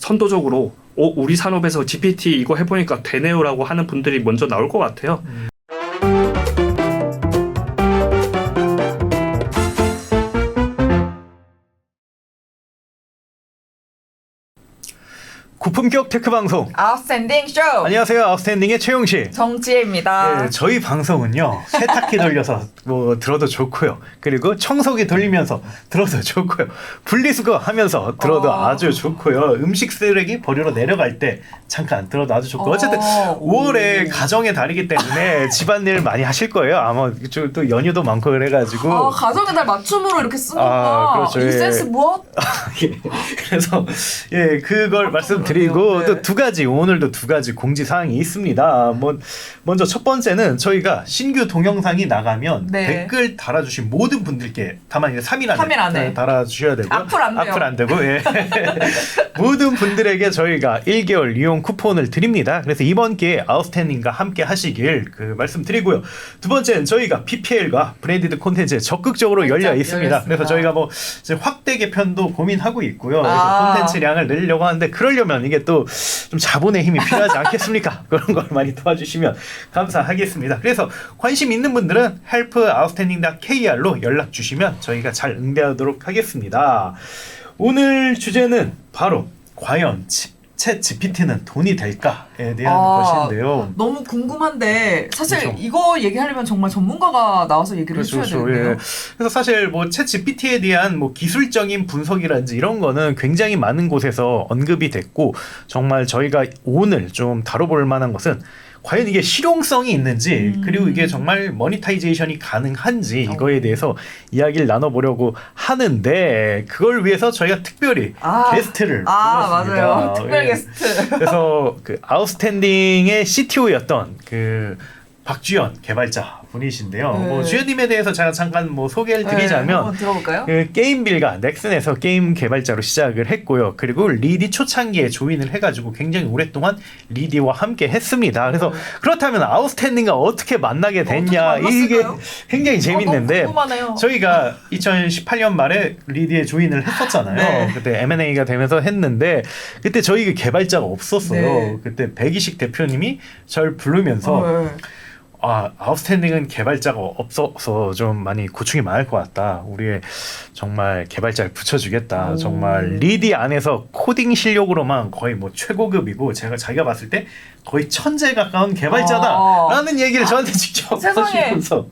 선도적으로 우리 산업에서 GPT 이거 해보니까 되네요라고 하는 분들이 먼저 나올 것 같아요. 고품격 테크 방송 아웃스탠딩 쇼. 안녕하세요. 아웃스탠딩의 최용식 정지혜입니다. 네, 저희 방송은요 세탁기 돌려서 뭐 들어도 좋고요, 그리고 청소기 돌리면서 들어도 좋고요, 분리수거 하면서 들어도 아주 좋고요, 음식 쓰레기 버리러 내려갈 때 잠깐 들어도 아주 좋고, 어쨌든 5월에 가정의 달이기 때문에 집안일 많이 하실 거예요. 아마 또 연휴도 많고 그래가지고 가정의 달 맞춤으로 이렇게 쓰는구나. 그렇죠. 이 센스 무엇? 예. 그래서 그걸 말씀드리고 네. 또 두 가지, 오늘도 두 가지 공지사항이 있습니다. 먼저 첫 번째는 저희가 신규 동영상이 나가면 네. 댓글 달아주신 모든 분들께 다만 이제 3일 안에 달아주셔야 되고요. 악플 안 돼요. 악플 안 되고 예. 모든 분들에게 저희가 1개월 이용 쿠폰을 드립니다. 그래서 이번 기회에 아웃스탠딩과 함께 하시길 말씀드리고요. 두 번째는 저희가 PPL과 브랜디드 콘텐츠에 적극적으로 열려 있습니다. 그래서 저희가 뭐 이제 확대 개편도 고민하고 있고요. 그래서 콘텐츠량을 늘리려고 하는데, 그러려면 이게 또 좀 자본의 힘이 필요하지 않겠습니까? 그런 걸 많이 도와주시면 감사하겠습니다. 그래서 관심 있는 분들은 help.outstanding.kr로 연락 주시면 저희가 잘 응대하도록 하겠습니다. 오늘 주제는 바로 과연 챗 GPT는 돈이 될까에 대한 것인데요. 너무 궁금한데 사실 그렇죠. 이거 얘기하려면 정말 전문가가 나와서 얘기를 해줘야 되는데요. 예. 그래서 사실 챗 GPT에 대한 기술적인 분석이라든지 이런 거는 굉장히 많은 곳에서 언급이 됐고, 정말 저희가 오늘 좀 다뤄볼 만한 것은 과연 이게 실용성이 있는지, 그리고 이게 정말 모니타이제이션이 가능한지 이거에 대해서 이야기를 나눠보려고 하는데, 그걸 위해서 저희가 특별히 게스트를 불렀습니다. 맞아요. 특별 게스트. 그래서 아웃스탠딩의 CTO였던 박주연 개발자 분이신데요. 주연님에 대해서 제가 잠깐 소개를 드리자면, 한번 들어볼까요? 게임빌과 넥슨에서 게임 개발자로 시작을 했고요. 그리고 리디 초창기에 조인을 해가지고 굉장히 오랫동안 리디와 함께 했습니다. 그래서 그렇다면 아웃스탠딩과 어떻게 만나게 됐냐, 이게 굉장히 재밌는데, 저희가 2018년 말에 리디에 조인을 했었잖아요. 네. 그때 M&A가 되면서 했는데, 그때 저희 개발자가 없었어요. 네. 그때 백이식 대표님이 절 부르면서 아웃스탠딩은 개발자가 없어서 좀 많이 고충이 많을 것 같다. 우리의 정말 개발자를 붙여주겠다. 정말 리디 안에서 코딩 실력으로만 거의 최고급이고, 자기가 봤을 때 거의 천재에 가까운 개발자다라는 얘기를 저한테 직접 하시면서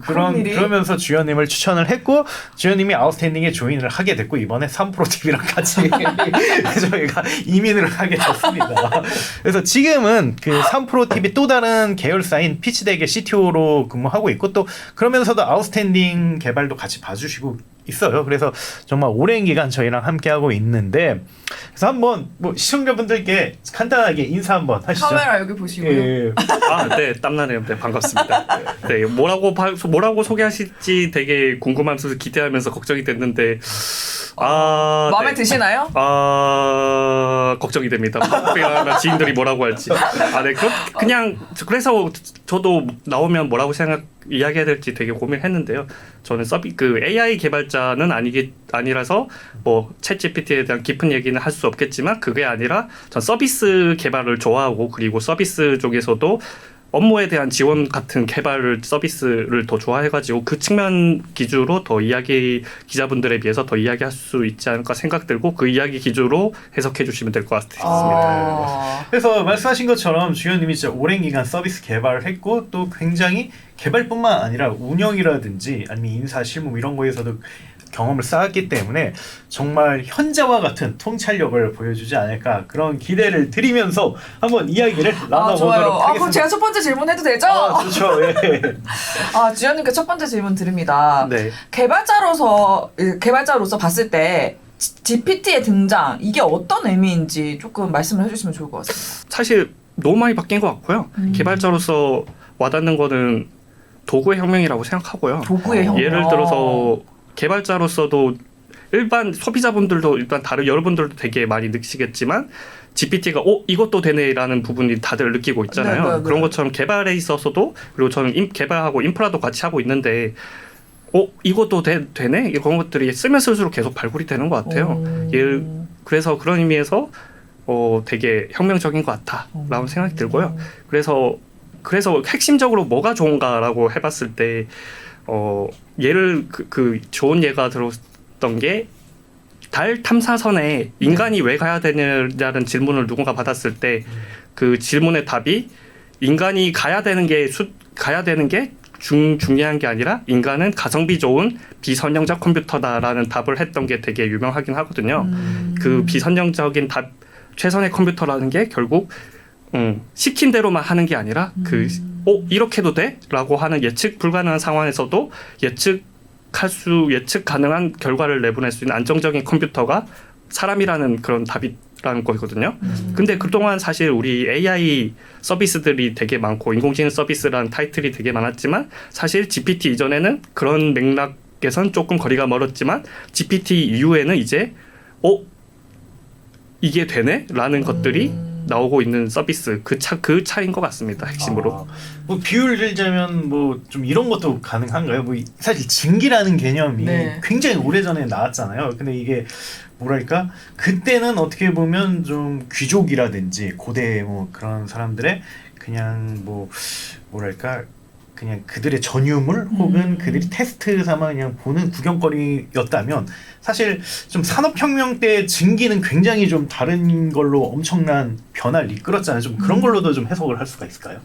그러면서 주연님을 추천을 했고, 주연님이 아웃스탠딩에 조인을 하게 됐고, 이번에 3프로TV랑 같이 저희가 이민을 하게 됐습니다. 그래서 지금은 3프로TV 또 다른 계열사인 피치덱의 CTO로 근무하고 있고, 또 그러면서도 아웃스탠딩 개발도 같이 봐주시고 있어요. 그래서 정말 오랜 기간 저희랑 함께하고 있는데, 그래서 한번 시청자분들께 간단하게 인사 한번 하시죠. 카메라 여기 보시고요. 네, 땀나네요. 네, 반갑습니다. 네, 뭐라고 소개하실지 되게 궁금하면서 기대하면서 걱정이 됐는데, 마음에 드시나요? 걱정이 됩니다. 지인들이 뭐라고 할지. 그래서 저도 나오면 뭐라고 이야기해야 될지 되게 고민했는데요. 저는 AI 개발자는 아니라서 챗 GPT에 대한 깊은 얘기는 할 수 없겠지만, 그게 아니라 전 서비스 개발을 좋아하고, 그리고 서비스 쪽에서도 업무에 대한 지원 같은 개발 서비스를 더 좋아해가지고, 그 측면 기준으로 기자분들에 비해서 더 이야기할 수 있지 않을까 생각 들고, 그 이야기 기준으로 해석해 주시면 될 것 같습니다. 그래서 말씀하신 것처럼 주연님이 진짜 오랜 기간 서비스 개발을 했고, 또 굉장히 개발뿐만 아니라 운영이라든지 아니면 인사 실무 이런 거에서도 경험을 쌓았기 때문에 정말 현재와 같은 통찰력을 보여주지 않을까, 그런 기대를 드리면서 한번 이야기를 나눠보도록 하겠습니다. 그럼 제가 첫 번째 질문 해도 되죠? 그렇죠. 예. 주연님께 첫 번째 질문 드립니다. 네. 개발자로서 봤을 때 GPT의 등장, 이게 어떤 의미인지 조금 말씀을 해주시면 좋을 것 같습니다. 사실 너무 많이 바뀐 것 같고요. 개발자로서 와닿는 거는 도구의 혁명이라고 생각하고요. 도구의 혁명. 예를 들어서 개발자로서도 일반 소비자분들도 일단 여러분들도 되게 많이 느끼시겠지만, GPT가 이것도 되네라는 부분이 다들 느끼고 있잖아요. 네. 그런 것처럼 개발에 있어서도, 그리고 저는 개발하고 인프라도 같이 하고 있는데, 이것도 되네? 이런 것들이 쓰면 쓸수록 계속 발굴이 되는 것 같아요. 그래서 그런 의미에서 되게 혁명적인 것 같다라는 생각이 들고요. 그래서 핵심적으로 뭐가 좋은가라고 해봤을 때 예를 그 좋은 예가 들었던 게 달 탐사선에 인간이 왜 가야 되냐는 질문을 누군가 받았을 때 그 질문의 답이 인간이 가야 되는 게 중요한 게 아니라 인간은 가성비 좋은 비선형적 컴퓨터다라는 답을 했던 게 되게 유명하긴 하거든요. 그 비선형적인 답 최선의 컴퓨터라는 게 결국 시킨 대로만 하는 게 아니라 이렇게 해도 돼? 라고 하는 예측 불가능한 상황에서도 예측 가능한 결과를 내보낼 수 있는 안정적인 컴퓨터가 사람이라는 그런 답이라는 거거든요. 근데 그동안 사실 우리 AI 서비스들이 되게 많고 인공지능 서비스라는 타이틀이 되게 많았지만 사실 GPT 이전에는 그런 맥락에선 조금 거리가 멀었지만 GPT 이후에는 이제 이게 되네? 라는 것들이 나오고 있는 서비스 그 차이인 것 같습니다. 핵심으로. 뭐 비유를 들자면 뭐 좀 이런 것도 가능한가요? 뭐 사실 증기라는 개념이 네. 굉장히 오래전에 나왔잖아요. 근데 이게 뭐랄까 그때는 어떻게 보면 좀 귀족이라든지 고대 뭐 그런 사람들의 그냥 뭐 뭐랄까 그냥 그들의 전유물 혹은 그들이 테스트 삼아 그냥 보는 구경거리였다면 사실 좀 산업혁명 때 증기는 굉장히 좀 다른 걸로 엄청난 변화를 이끌었잖아요. 좀 그런 걸로도 좀 해석을 할 수가 있을까요?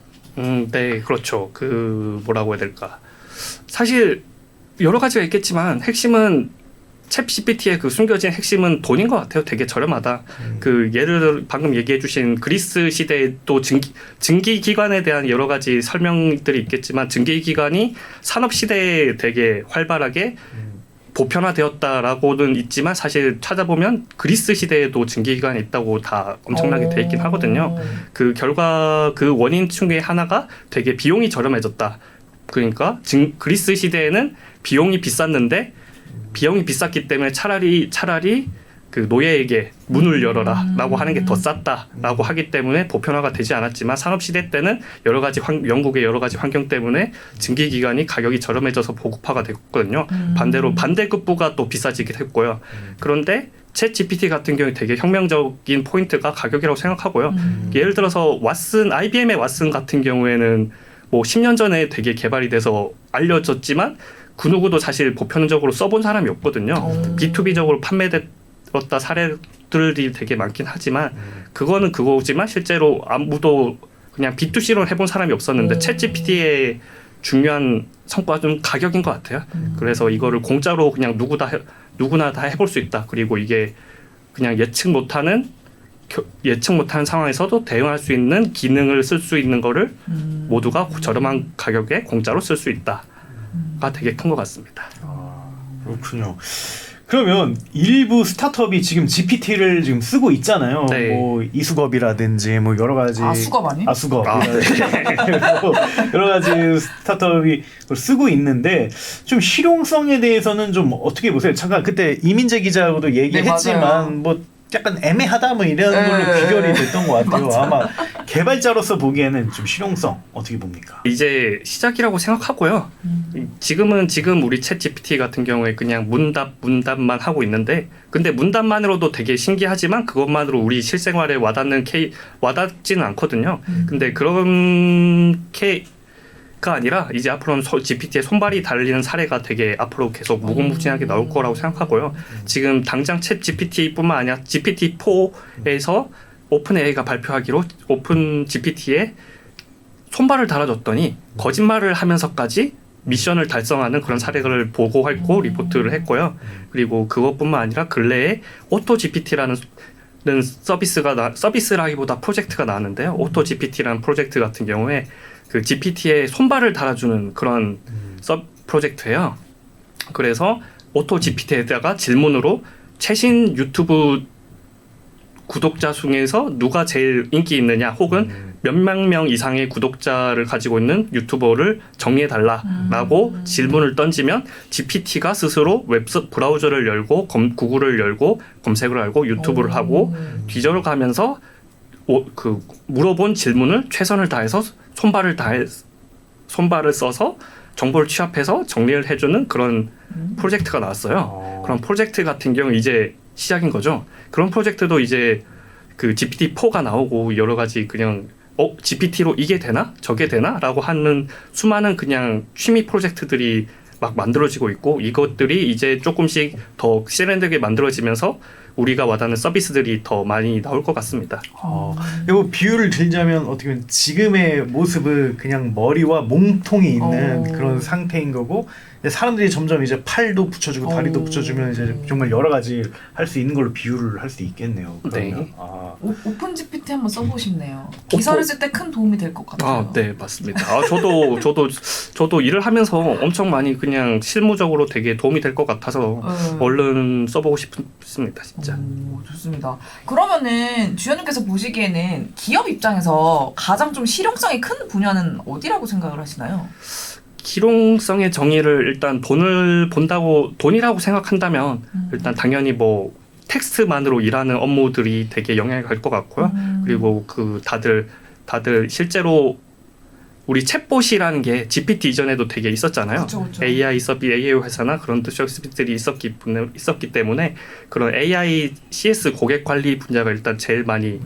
네, 그렇죠. 뭐라고 해야 될까. 사실 여러 가지가 있겠지만 핵심은 챗 GPT의 그 숨겨진 핵심은 돈인 것 같아요. 되게 저렴하다. 그 예를 들어 방금 얘기해주신 그리스 시대에 또 증기 기관에 대한 여러 가지 설명들이 있겠지만 증기 기관이 산업 시대에 되게 활발하게 보편화되었다라고는 있지만 사실 찾아보면 그리스 시대에도 증기 기관이 있다고 다 엄청나게 돼 있긴 하거든요. 그 결과 그 원인 중에 하나가 되게 비용이 저렴해졌다. 그러니까 그리스 시대에는 비용이 비쌌는데 비용이 비쌌기 때문에 차라리 그 노예에게 문을 열어라라고 하는 게 더 쌌다라고 하기 때문에 보편화가 되지 않았지만 산업 시대 때는 여러 가지 영국의 여러 가지 환경 때문에 증기 기관이 가격이 저렴해져서 보급화가 됐거든요. 반대로 반대급부가 또 비싸지게 됐고요. 그런데 챗 GPT 같은 경우에 되게 혁명적인 포인트가 가격이라고 생각하고요. 예를 들어서 IBM의 왓슨 같은 경우에는 뭐 10년 전에 되게 개발이 돼서 알려졌지만 그 누구도 사실 보편적으로 써본 사람이 없거든요. B2B적으로 판매됐다 사례들이 되게 많긴 하지만 그거는 그거지만 실제로 아무도 그냥 B2C로 해본 사람이 없었는데 챗 GPT의 중요한 성과는 가격인 것 같아요. 그래서 이거를 공짜로 그냥 누구나 다 해볼 수 있다. 그리고 이게 그냥 예측 못하는 상황에서도 대응할 수 있는 기능을 쓸 수 있는 거를 모두가 저렴한 가격에 공짜로 쓸 수 있다가 되게 큰 것 같습니다. 그렇군요. 그러면 일부 스타트업이 지금 GPT를 지금 쓰고 있잖아요. 네. 뭐 이수겁이라든지 뭐 여러 가지 아수겁 아니? 아수겁 여러 가지 스타트업이 그걸 쓰고 있는데 좀 실용성에 대해서는 좀 어떻게 보세요? 잠깐 그때 이민재 기자하고도 얘기했지만 네, 뭐 약간 애매하다 뭐 이런 걸로 귀결이 됐던 것 같아요. 아마 개발자로서 보기에는 좀 실용성 어떻게 봅니까? 이제 시작이라고 생각하고요. 지금 우리 챗 GPT 같은 경우에 그냥 문답만 하고 있는데 근데 문답만으로도 되게 신기하지만 그것만으로 우리 실생활에 와닿지는 않거든요. 근데 그렇게가 아니라 이제 앞으로는 GPT에 손발이 달리는 사례가 되게 앞으로 계속 무궁무진하게 나올 거라고 생각하고요. 지금 당장 챗 GPT뿐만 아니라 GPT-4에서 오픈 AI가 발표하기로 오픈 GPT에 손발을 달아줬더니 거짓말을 하면서까지 미션을 달성하는 그런 사례를 보고했고 리포트를 했고요. 그리고 그것뿐만 아니라 근래에 오토 GPT라는 서비스라기보다 프로젝트가 나왔는데요. 오토 GPT라는 프로젝트 같은 경우에 그 GPT에 손발을 달아주는 그런 프로젝트예요. 그래서 오토 GPT에다가 질문으로 최신 유튜브 구독자 중에서 누가 제일 인기 있느냐 혹은 몇만 명 이상의 구독자를 가지고 있는 유튜버를 정리해달라라고 질문을 던지면 GPT가 스스로 브라우저를 열고 구글을 열고 검색을 하고 유튜브를 하고 뒤져가면서 물어본 질문을 최선을 다해서 손발을 써서 정보를 취합해서 정리를 해주는 그런 프로젝트가 나왔어요. 그런 프로젝트 같은 경우 이제 시작인 거죠. 그런 프로젝트도 이제 그 GPT-4가 나오고 여러 가지 그냥 GPT로 이게 되나? 저게 되나? 라고 하는 수많은 그냥 취미 프로젝트들이 막 만들어지고 있고 이것들이 이제 조금씩 더 세련되게 만들어지면서 우리가 와닿는 서비스들이 더 많이 나올 것 같습니다. 이거 비유를 들자면 어떻게 보면 지금의 모습은 그냥 머리와 몸통이 있는 그런 상태인 거고 이제 사람들이 점점 이제 팔도 붙여주고 다리도 붙여주면 이제 정말 여러 가지 할 수 있는 걸로 비유를 할 수 있겠네요. 그러면. 네. 오픈 GPT 한번 써보고 싶네요. 기사를 쓸 때 큰 도움이 될 것 같아요. 네, 맞습니다. 저도 일을 하면서 엄청 많이 그냥 실무적으로 되게 도움이 될 것 같아서 얼른 써보고 싶습니다, 진짜. 좋습니다. 그러면은 주연님께서 보시기에는 기업 입장에서 가장 좀 실용성이 큰 분야는 어디라고 생각을 하시나요? 실용성의 정의를 일단 돈이라고 생각한다면 일단 당연히 뭐 텍스트만으로 일하는 업무들이 되게 영향을 갈 것 같고요. 그리고 그 다들 실제로 우리 챗봇이라는 게 GPT 이전에도 되게 있었잖아요. 그쵸. AI 회사나 그런 서비스들이 있었기 때문에 그런 AI CS 고객 관리 분야가 일단 제일 많이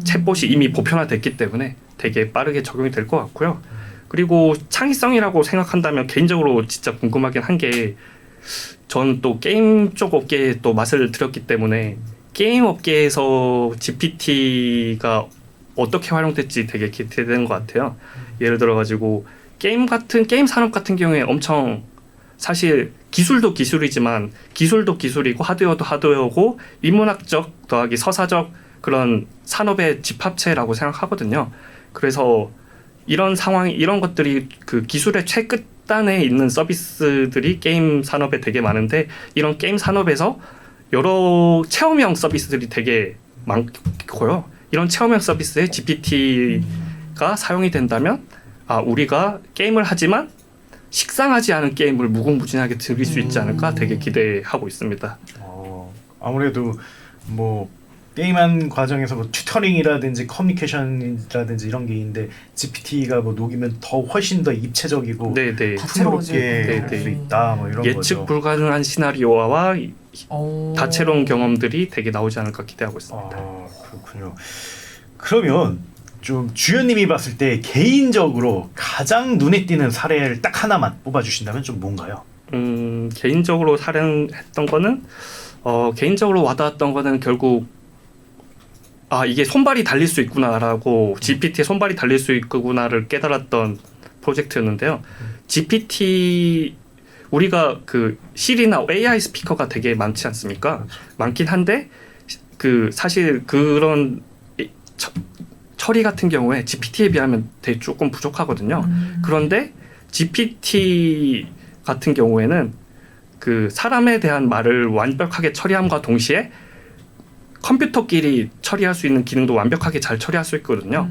챗봇이 이미 보편화됐기 때문에 되게 빠르게 적용이 될 것 같고요. 그리고 창의성이라고 생각한다면 개인적으로 진짜 궁금하긴 한 게 저는 또 게임 쪽 업계에 또 맛을 들였기 때문에 게임 업계에서 GPT가 어떻게 활용될지 되게 기대되는 것 같아요. 예를 들어가지고 게임 산업 같은 경우에 엄청 사실 기술도 기술이지만 기술도 기술이고 하드웨어도 하드웨어고 인문학적 더하기 서사적 그런 산업의 집합체라고 생각하거든요. 그래서 이런 것들이 그 기술의 최끝단에 있는 서비스들이 게임 산업에 되게 많은데 이런 게임 산업에서 여러 체험형 서비스들이 되게 많고요. 이런 체험형 서비스에 GPT가 사용이 된다면 우리가 게임을 하지만 식상하지 않은 게임을 무궁무진하게 즐길 수 있지 않을까 되게 기대하고 있습니다. 아무래도 뭐 게임한 과정에서 뭐 튜터링이라든지 커뮤니케이션이라든지 이런 게 있는데 GPT가 뭐 녹이면 더 훨씬 더 입체적이고 풍요롭게 할 수 있다 뭐 이런 예측 거죠. 불가능한 시나리오와 다채로운 경험들이 되게 나오지 않을까 기대하고 있습니다. 그렇군요. 그러면 좀 주연님이 봤을 때 개인적으로 가장 눈에 띄는 사례를 딱 하나만 뽑아주신다면 좀 뭔가요? 개인적으로 사례했던 거는 개인적으로 와닿았던 거는 결국 이게 손발이 달릴 수 있구나라고 GPT에 손발이 달릴 수 있구나를 깨달았던 프로젝트였는데요. GPT 우리가 그 시리나 AI 스피커가 되게 많지 않습니까? 많긴 한데 그 사실 그런 처리 같은 경우에 GPT에 비하면 되게 조금 부족하거든요. 그런데 GPT 같은 경우에는 그 사람에 대한 말을 완벽하게 처리함과 동시에 컴퓨터끼리 처리할 수 있는 기능도 완벽하게 잘 처리할 수 있거든요.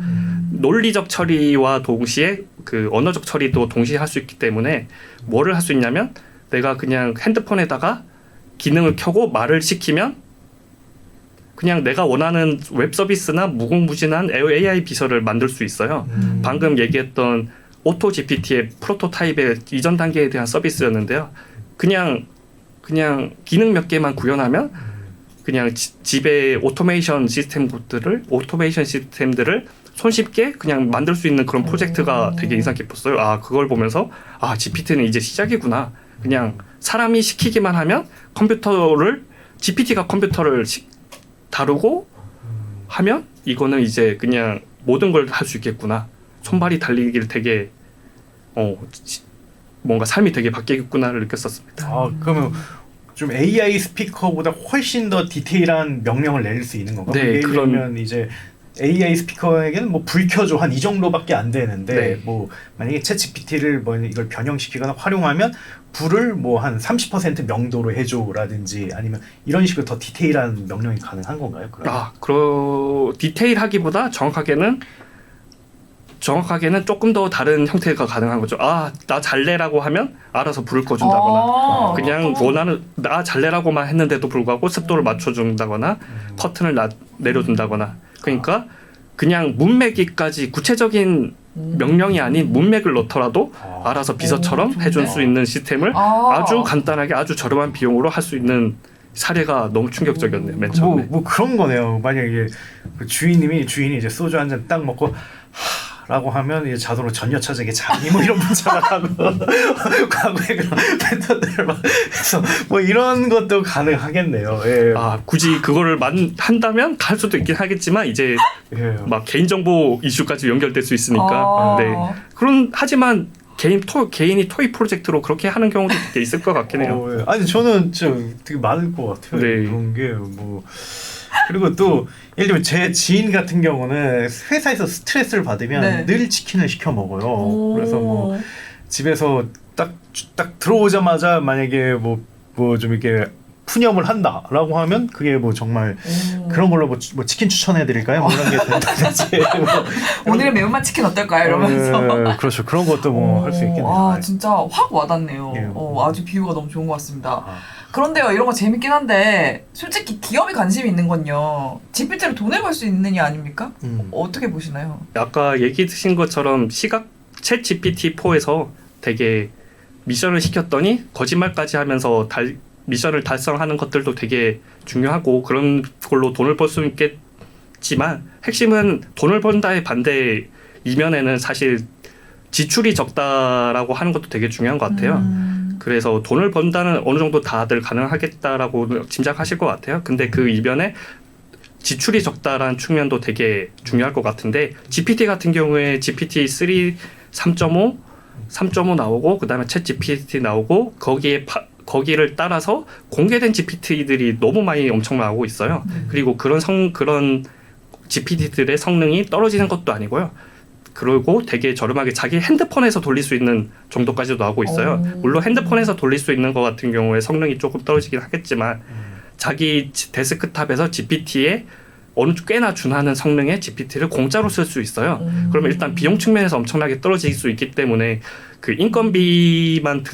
논리적 처리와 동시에 그 언어적 처리도 동시에 할 수 있기 때문에 뭐를 할 수 있냐면 내가 그냥 핸드폰에다가 기능을 켜고 말을 시키면 그냥 내가 원하는 웹 서비스나 무궁무진한 AI 비서를 만들 수 있어요. 방금 얘기했던 오토 GPT의 프로토타입의 이전 단계에 대한 서비스였는데요. 그냥 기능 몇 개만 구현하면 그냥 집에 오토메이션 시스템들을 손쉽게 그냥 만들 수 있는 그런 프로젝트가 되게 인상 깊었어요. 그걸 보면서 GPT는 이제 시작이구나. 그냥 사람이 시키기만 하면 GPT가 컴퓨터를 다루고 하면 이거는 이제 그냥 모든 걸 할 수 있겠구나. 손발이 달리기를 되게 뭔가 삶이 되게 바뀌겠구나를 느꼈었습니다. 그러면 좀 AI 스피커보다 훨씬 더 디테일한 명령을 내릴 수 있는 건가요? 네, 그러면 이제 AI 스피커에게는 뭐 불 켜줘 한 이 정도밖에 안 되는데 뭐 만약에 챗 GPT를 뭐 이걸 변형시키거나 활용하면 불을 뭐 한 30% 명도로 해줘라든지 아니면 이런 식으로 더 디테일한 명령이 가능한 건가요? 디테일하기보다 정확하게는 조금 더 다른 형태가 가능한 거죠. 나 잘래라고 하면 알아서 불을 꺼준다거나 그냥 원하는 나 잘래라고만 했는데도 불구하고 습도를 맞춰준다거나 커튼을 내려준다거나 그러니까 그냥 문맥이까지 구체적인 명령이 아닌 문맥을 넣더라도 알아서 비서처럼 해줄 수 있는 시스템을 아주 간단하게 아주 저렴한 비용으로 할 수 있는 사례가 너무 충격적이었네요. 맨 처음에. 뭐 그런 거네요. 만약에 그 주인이 이제 소주 한 잔 딱 먹고 라고 하면 이제 자동으로 전여차적에 자기 뭐 이런 문자가 가고 과거에 그런 패턴들 막 해서 뭐 이런 것도 가능하겠네요. 예. 아 굳이 그거를 한다면 갈 수도 있긴 하겠지만 이제 예. 막 개인정보 이슈까지 연결될 수 있으니까. 아. 네. 하지만 개인이 토이 프로젝트로 그렇게 하는 경우도 되게 있을 것 같긴 해요. 예. 아니 저는 되게 많을 것 같아요. 네. 그런 게 뭐. 그리고 또 예를 들면 제 지인 같은 경우는 회사에서 스트레스를 받으면 네. 늘 치킨을 시켜 먹어요. 오. 그래서 뭐 집에서 딱 들어오자마자 만약에 뭐 좀 이렇게 푸념을 한다라고 하면 그게 뭐 정말 오. 그런 걸로 뭐 치킨 추천해 드릴까요? 뭐 이런 게 된다든지 오늘의 매운맛 치킨 어떨까요? 이러면서. 그렇죠. 그런 것도 뭐 할 수 있겠네요. 아 진짜 확 와닿네요. 예. 아주 비유가 너무 좋은 것 같습니다. 아. 그런데요, 이런 거 재밌긴 한데 솔직히 기업이 관심이 있는 건요. GPT로 돈을 벌 수 있느냐 아닙니까? 어떻게 보시나요? 아까 얘기 드신 것처럼 챗 GPT-4에서 되게 미션을 시켰더니 거짓말까지 하면서 미션을 달성하는 것들도 되게 중요하고 그런 걸로 돈을 벌 수 있겠지만 핵심은 돈을 번다의 반대 이면에는 사실 지출이 적다라고 하는 것도 되게 중요한 것 같아요. 그래서 돈을 번다는 어느 정도 다들 가능하겠다라고 짐작하실 것 같아요. 근데 그 이면에 지출이 적다라는 측면도 되게 중요할 것 같은데 GPT 같은 경우에 GPT-3 3.5 나오고 그다음에 챗 GPT 나오고 거기를 따라서 공개된 GPT들이 너무 많이 엄청 나오고 있어요. 그리고 그런 GPT들의 성능이 떨어지는 것도 아니고요. 그리고 되게 저렴하게 자기 핸드폰에서 돌릴 수 있는 정도까지도 나오고 있어요. 물론 핸드폰에서 돌릴 수 있는 것 같은 경우에 성능이 조금 떨어지긴 하겠지만 자기 데스크탑에서 GPT에 꽤나 준하는 성능의 GPT를 공짜로 쓸 수 있어요. 그러면 일단 비용 측면에서 엄청나게 떨어질 수 있기 때문에 그 인건비만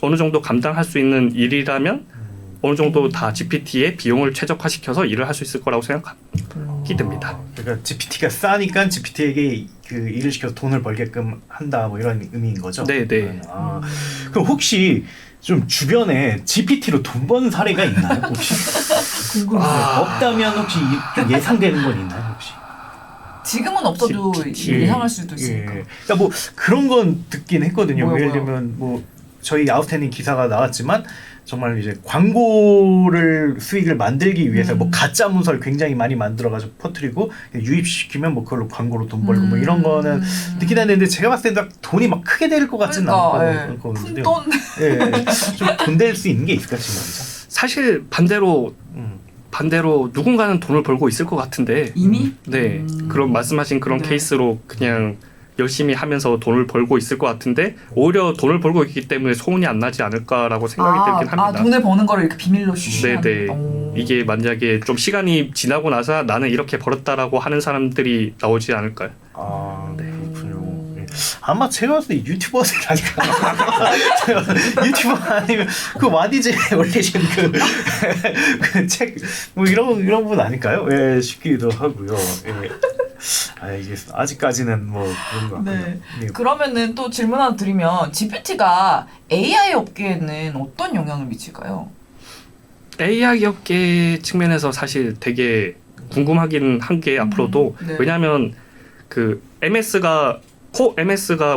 어느 정도 감당할 수 있는 일이라면 어느 정도 다 GPT의 비용을 최적화시켜서 일을 할 수 있을 거라고 생각이 듭니다. 그러니까 GPT가 싸니까 GPT에게 그 일을 시켜서 돈을 벌게끔 한다 뭐 이런 의미인 거죠. 네. 그럼 혹시 좀 주변에 GPT로 돈 버는 사례가 있나요? 혹시? 없다면 혹시 좀 예상되는 건 있나요? 혹시? 지금은 없어도 GPT. 예상할 수도 있으니까. 그러니까 뭐 그런 건 듣긴 했거든요. 뭐요? 예를 들면 뭐 저희 아웃스탠딩 기사가 나왔지만 정말 이제 광고를 수익을 만들기 위해서 뭐 가짜 문서를 굉장히 많이 만들어가지고 퍼뜨리고 유입시키면 뭐 그걸로 광고로 돈 벌고 뭐 이런 거는 듣긴 했는데 제가 봤을 때 돈이 막 크게 될 것 같지는 않고 큰 돈. 좀 돈 될 수 있는 게 있을까 지금 말이죠. 사실 반대로 누군가는 돈을 벌고 있을 것 같은데 이미? 네 그런 말씀하신 그런 네. 케이스로 그냥 열심히 하면서 돈을 벌고 있을 것 같은데 오히려 돈을 벌고 있기 때문에 소문이 안 나지 않을까라고 생각이 들긴 합니다. 돈을 버는 거를 이렇게 비밀로 쉬쉬하는. 네네. 이게 만약에 좀 시간이 지나고 나서 나는 이렇게 벌었다라고 하는 사람들이 나오지 않을까요? 그렇군요. 예. 아마 제가 봤을 때 유튜버들 아닐까. 유튜버 아니면 그 와디즈에 올리신 그 책 뭐 이런 분 아닐까요? 예, 싶기도 하고요. 예. 알겠습니다. 아직까지는 뭐 그런 거 같고요. 네. 예. 그러면은 또 질문 하나 드리면 GPT가 AI 업계에는 어떤 영향을 미칠까요? AI 업계 측면에서 사실 되게 궁금하긴 한 게 앞으로도 네. 왜냐하면 그 MS가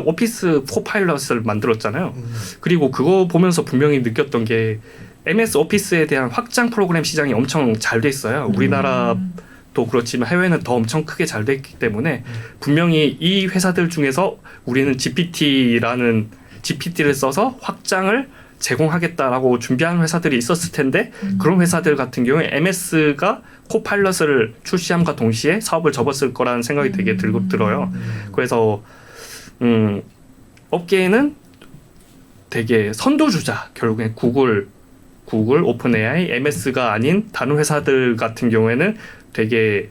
오피스 코파일럿을 만들었잖아요. 그리고 그거 보면서 분명히 느꼈던 게 MS 오피스에 대한 확장 프로그램 시장이 엄청 잘 돼 있어요. 우리나라도 그렇지만 해외는 더 엄청 크게 잘 돼 있기 때문에 분명히 이 회사들 중에서 우리는 GPT를 써서 확장을 제공하겠다라고 준비하는 회사들이 있었을 텐데 그런 회사들 같은 경우에 MS가 코파일럿을 출시함과 동시에 사업을 접었을 거라는 생각이 되게 들어요. 그래서 업계에는 되게 선두주자 결국엔 구글, 오픈 AI, MS가 아닌 다른 회사들 같은 경우에는 되게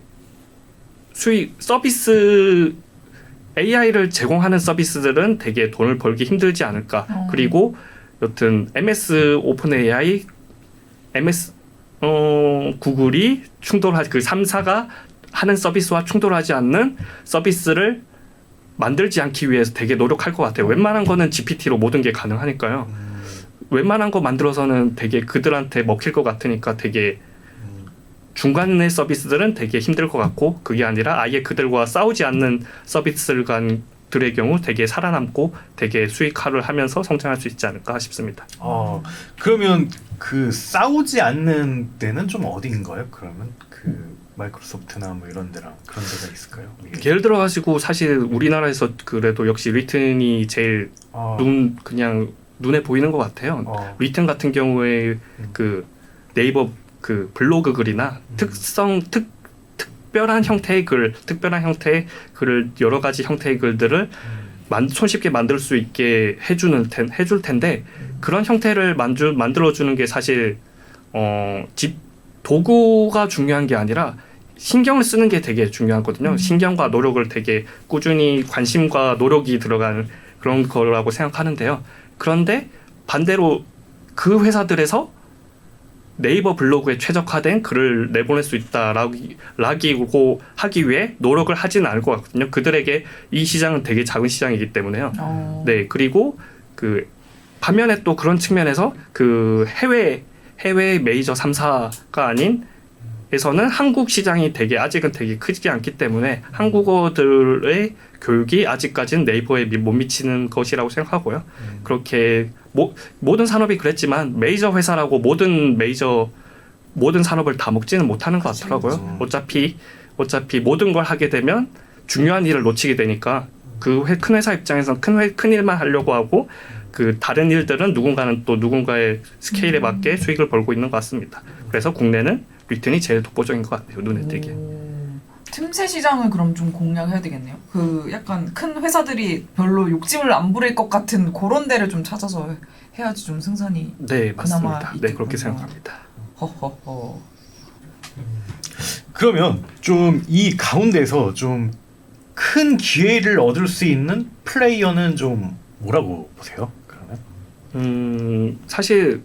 서비스 AI를 제공하는 서비스들은 되게 돈을 벌기 힘들지 않을까. 그리고 여튼 MS 오픈 AI, 구글이 충돌할 그 3사가 하는 서비스와 충돌하지 않는 서비스를 만들지 않기 위해서 되게 노력할 것 같아요. 웬만한 거는 GPT로 모든 게 가능하니까요. 웬만한 거 만들어서는 되게 그들한테 먹힐 것 같으니까 되게 중간의 서비스들은 되게 힘들 것 같고 그게 아니라 아예 그들과 싸우지 않는 서비스들의 경우 되게 살아남고 되게 수익화를 하면서 성장할 수 있지 않을까 싶습니다. 그러면 그 싸우지 않는 데는 좀 어디인가요? 그러면 그 마이크로소프트나 뭐 이런 데랑 그런 데가 있을까요? 예를 들어 가지고 사실 우리나라에서 그래도 역시 리튼이 제일 그냥 눈에 보이는 것 같아요. 리튼 같은 경우에 그 네이버 그 블로그 글이나 특별한 형태의 글을 여러 가지 형태의 글들을 손쉽게 만들 수 있게 해줄 텐데 그런 형태를 만들어주는 게 사실 도구가 중요한 게 아니라 신경을 쓰는 게 되게 중요하거든요. 신경과 노력을 되게 꾸준히 관심과 노력이 들어간 그런 거라고 생각하는데요. 그런데 반대로 그 회사들에서 네이버 블로그에 최적화된 글을 내보낼 수 있다라고 하기 위해 노력을 하지는 않을 것 같거든요. 그들에게 이 시장은 되게 작은 시장이기 때문에요. 네, 그리고 그 반면에 또 그런 측면에서 그 해외 메이저 3사가 아닌 에서는 한국 시장이 아직은 되게 크지 않기 때문에 한국어들의 교육이 아직까지는 네이버에 못 미치는 것이라고 생각하고요. 그렇게 모든 산업이 그랬지만 메이저 회사라고 모든 산업을 다 먹지는 못하는 것 같더라고요. 어차피 모든 걸 하게 되면 중요한 일을 놓치게 되니까 그 큰 회사 입장에서는 큰 일만 하려고 하고 그 다른 일들은 누군가는 또 누군가의 스케일에 맞게 수익을 벌고 있는 것 같습니다. 그래서 국내는 리튼이 제일 독보적인 것 같아요. 눈에 띄게. 틈새 시장을 그럼 좀 공략해야 되겠네요. 그 약간 큰 회사들이 별로 욕심을 안 부릴 것 같은 그런 데를 좀 찾아서 해야지 좀 승산이 네, 맞습니다. 있겠군요. 네, 그렇게 생각합니다. 허허허. 그러면 좀 이 가운데서 좀 큰 기회를 얻을 수 있는 플레이어는 좀 뭐라고 보세요? 그러면 사실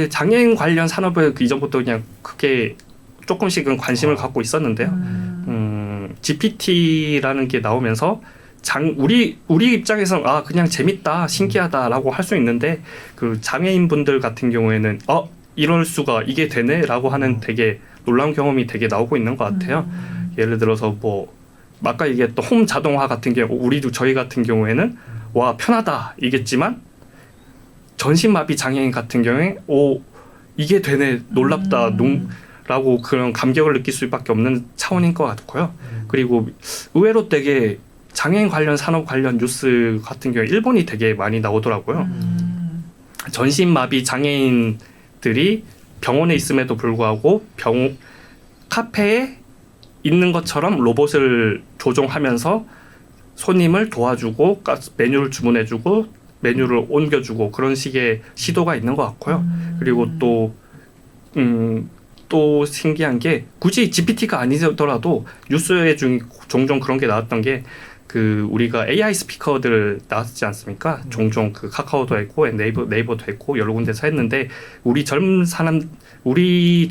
장애인 관련 산업을 이전부터 그냥 크게 조금씩은 관심을 갖고 있었는데요. GPT라는 게 나오면서 우리 입장에서는 그냥 재밌다, 신기하다라고 할 수 있는데 그 장애인 분들 같은 경우에는 이럴 수가 이게 되네라고 하는 되게 놀라운 경험이 되게 나오고 있는 것 같아요. 예를 들어서 뭐 아까 얘기했던 홈 자동화 같은 경우 저희 같은 경우에는 와 편하다 이겠지만 전신마비 장애인 같은 경우에 이게 되네 놀랍다 라고 그런 감격을 느낄 수밖에 없는 차원인 것 같고요. 그리고 의외로 되게 장애인 관련 산업 관련 뉴스 같은 경우에 일본이 되게 많이 나오더라고요. 전신마비 장애인들이 병원에 있음에도 불구하고 카페에 있는 것처럼 로봇을 조종하면서 손님을 도와주고 메뉴를 주문해주고 메뉴를 옮겨주고 그런 식의 시도가 있는 것 같고요. 그리고 또 신기한 게 굳이 GPT가 아니더라도 뉴스에 종종 그런 게 나왔던 게 그 우리가 AI 스피커들 나왔지 않습니까? 종종 그 카카오도 했고 네이버도 했고 여러 군데서 했는데 우리 젊은 사람